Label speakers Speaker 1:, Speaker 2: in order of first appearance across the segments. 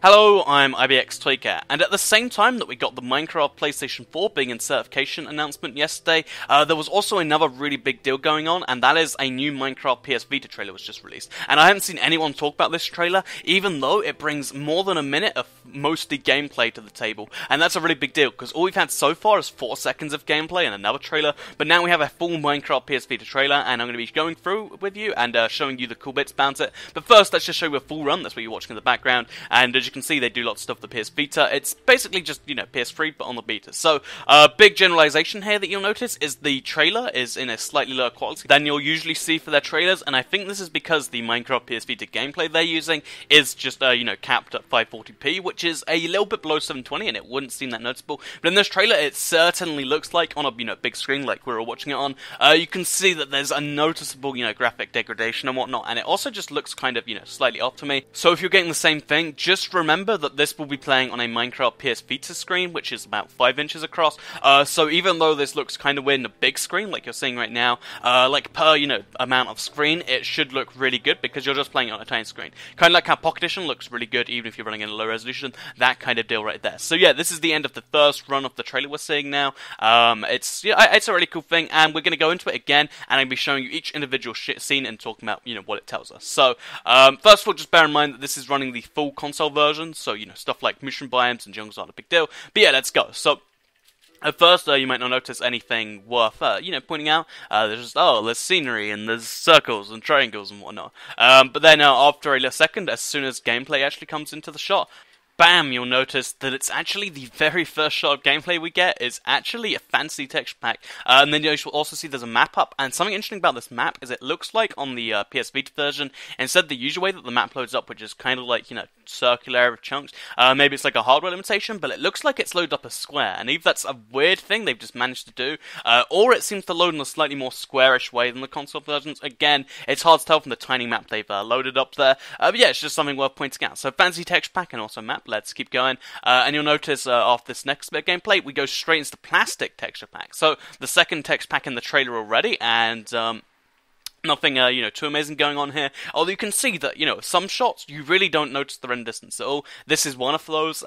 Speaker 1: Hello, I'm IBX Tweaker, and at the same time that we got the Minecraft PlayStation 4 being in certification announcement yesterday, there was also another really big deal going on, and that is a new Minecraft PS Vita trailer was just released. And I haven't seen anyone talk about this trailer, even though it brings more than a minute of mostly gameplay to the table. And that's a really big deal, because all we've had so far is 4 seconds of gameplay and another trailer, but now we have a full Minecraft PS Vita trailer, and I'm going to be going through with you and showing you the cool bits about it. But first, let's just show you a full run. That's what you're watching in the background, and as you can see, they do lots of stuff with the PS Vita. It's basically just, PS3, but on the Vita. So, big generalization here that you'll notice is the trailer is in a slightly lower quality than you'll usually see for their trailers, and I think this is because the Minecraft PS Vita gameplay they're using is just, capped at 540p, which is a little bit below 720, and it wouldn't seem that noticeable. But in this trailer, it certainly looks like, on a, big screen like we were watching it on, you can see that there's a noticeable, graphic degradation and whatnot, and it also just looks kind of, slightly off to me. So if you're getting the same thing, just remember that this will be playing on a Minecraft PS Vita screen, which is about 5 inches across. So even though this looks kind of weird in a big screen, like you're seeing right now, per, amount of screen, it should look really good because you're just playing on a tiny screen. Kind of like how Pocket Edition looks really good even if you're running in a low resolution, that kind of deal right there. So yeah, this is the end of the first run of the trailer we're seeing now. It's a really cool thing, and we're going to go into it again, and I'm going to be showing you each individual scene and talking about, what it tells us. So, first of all, just bear in mind that this is running the full console version, so, stuff like mushroom biomes and jungles aren't a big deal. But yeah, let's go. So, at first, you might not notice anything worth, pointing out. There's just, there's scenery, and there's circles, and triangles, and whatnot. But then, after a second, as soon as gameplay actually comes into the shot, bam, you'll notice that it's actually the very first shot of gameplay we get is actually a fancy texture pack. And then you'll also see there's a map up, and something interesting about this map is it looks like on the PS Vita version, instead of the usual way that the map loads up, which is kind of like, circular chunks, maybe it's like a hardware limitation, but it looks like it's loaded up a square, and either that's a weird thing they've just managed to do, or it seems to load in a slightly more squarish way than the console versions. Again, it's hard to tell from the tiny map they've loaded up there, but yeah, it's just something worth pointing out. So fancy texture pack and also map. Let's keep going, and you'll notice after this next bit of gameplay, we go straight into the plastic texture pack. So the second texture pack in the trailer already, and nothing, too amazing going on here. Although you can see that, some shots, you really don't notice the render distance at all. This is one of those,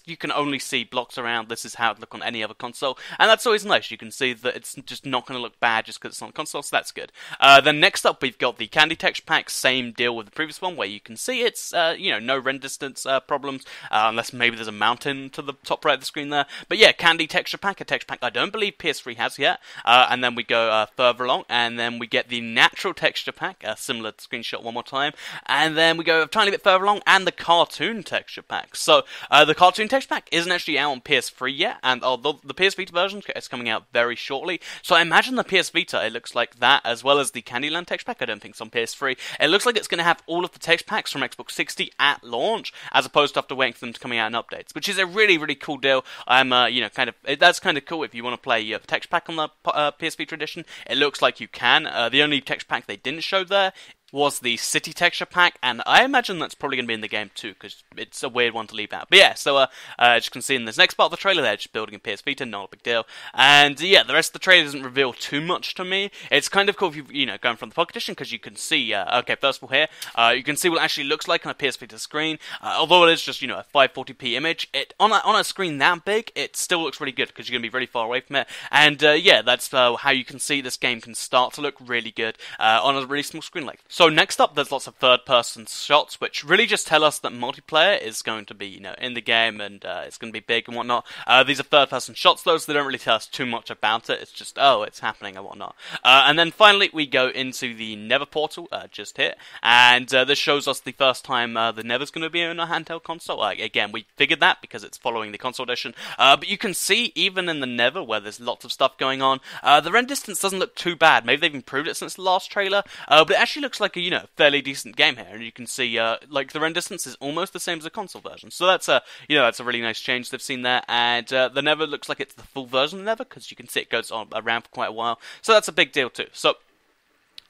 Speaker 1: you can only see blocks around. This is how it look on any other console. And that's always nice. You can see that it's just not going to look bad just because it's on a console, so that's good. Then next up, we've got the Candy Texture Pack. Same deal with the previous one, where you can see it's, no render distance problems, unless maybe there's a mountain to the top right of the screen there. But yeah, Candy Texture Pack, a texture pack I don't believe PS3 has yet. And then we go further along, and then we get the Natural Texture Pack, a similar screenshot one more time, and then we go a tiny bit further along, and the Cartoon Texture Pack. So, the Cartoon Texture Pack isn't actually out on PS3 yet, and although the PS Vita version is coming out very shortly, so I imagine the PS Vita, it looks like that, as well as the Candyland Texture Pack. I don't think it's on PS3. It looks like it's going to have all of the texture packs from Xbox 60 at launch, as opposed to after waiting for them to coming out in updates, which is a really, really cool deal. I'm, that's kind of cool if you want to play texture pack on the PS Vita edition. It looks like you can. The only texture pack they didn't show there was the City Texture Pack, and I imagine that's probably going to be in the game too, because it's a weird one to leave out. But yeah, so as you can see in this next part of the trailer, they're just building a PS Vita, not a big deal. And yeah, the rest of the trailer doesn't reveal too much to me. It's kind of cool if you're going from the Pocket Edition, because you can see, okay, first of all here, you can see what it actually looks like on a PS Vita screen. Although it is just, a 540p image, on a screen that big, it still looks really good, because you're going to be really far away from it. And yeah, that's how you can see this game can start to look really good on a really small screen like this. So next up, there's lots of third-person shots, which really just tell us that multiplayer is going to be, in the game, and it's going to be big and whatnot. These are third-person shots, though, so they don't really tell us too much about it. It's just, it's happening and whatnot. And then finally, we go into the Nether portal, just here, and this shows us the first time the Nether's going to be in a handheld console. Again, we figured that because it's following the console edition, but you can see, even in the Nether, where there's lots of stuff going on, the render distance doesn't look too bad. Maybe they've improved it since the last trailer, but it actually looks like a, fairly decent game here, and you can see, the render distance is almost the same as the console version, so that's a, that's a really nice change they've seen there, and the Nether looks like it's the full version of the Nether, because you can see it goes on around for quite a while, so that's a big deal too. So,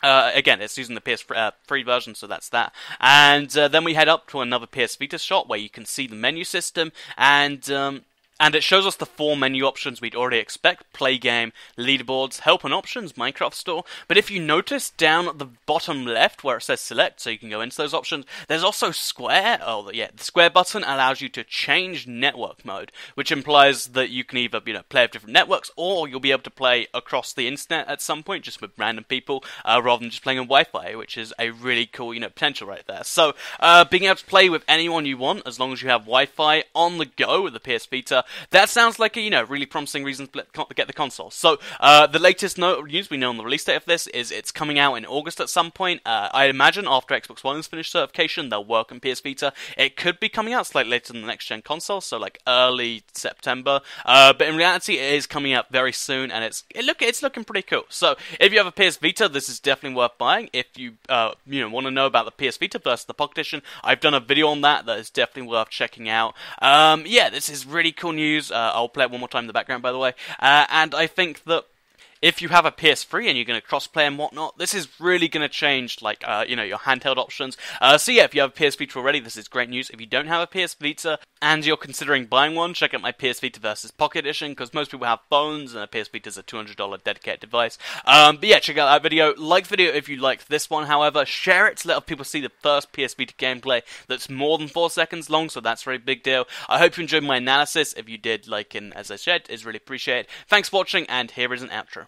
Speaker 1: again, it's using the PS3 version, so that's that. And then we head up to another PS Vita shot, where you can see the menu system, and And it shows us the 4 menu options we'd already expect: play game, leaderboards, help and options, Minecraft store. But if you notice down at the bottom left where it says select, so you can go into those options, there's also square. Oh yeah, the square button allows you to change network mode, which implies that you can either play with different networks, or you'll be able to play across the internet at some point just with random people, rather than just playing on Wi-Fi, which is a really cool potential right there. So being able to play with anyone you want as long as you have Wi-Fi on the go with the PS Vita, that sounds like a really promising reason to get the console. So the latest news we know on the release date of this is it's coming out in August at some point. I imagine after Xbox One has finished certification, they'll work on PS Vita. It could be coming out slightly later than the next gen console, so like early September. But in reality, it is coming out very soon, and it's looking pretty cool. So if you have a PS Vita, this is definitely worth buying. If you want to know about the PS Vita versus the Pocket Edition, I've done a video on that is definitely worth checking out. Yeah, this is really cool news. I'll play it one more time in the background, by the way. And I think that if you have a PS3 and you're going to cross-play and whatnot, this is really going to change, your handheld options. So yeah, if you have a PS Vita already, this is great news. If you don't have a PS Vita and you're considering buying one, check out my PS Vita versus Pocket Edition, because most people have phones, and a PS Vita is a $200 dedicated device. But yeah, check out that video. Like the video if you liked this one, however. Share it to let other people see the first PS Vita gameplay that's more than 4 seconds long, so that's a very big deal. I hope you enjoyed my analysis. If you did, as I said, is really appreciated. Thanks for watching, and here is an outro.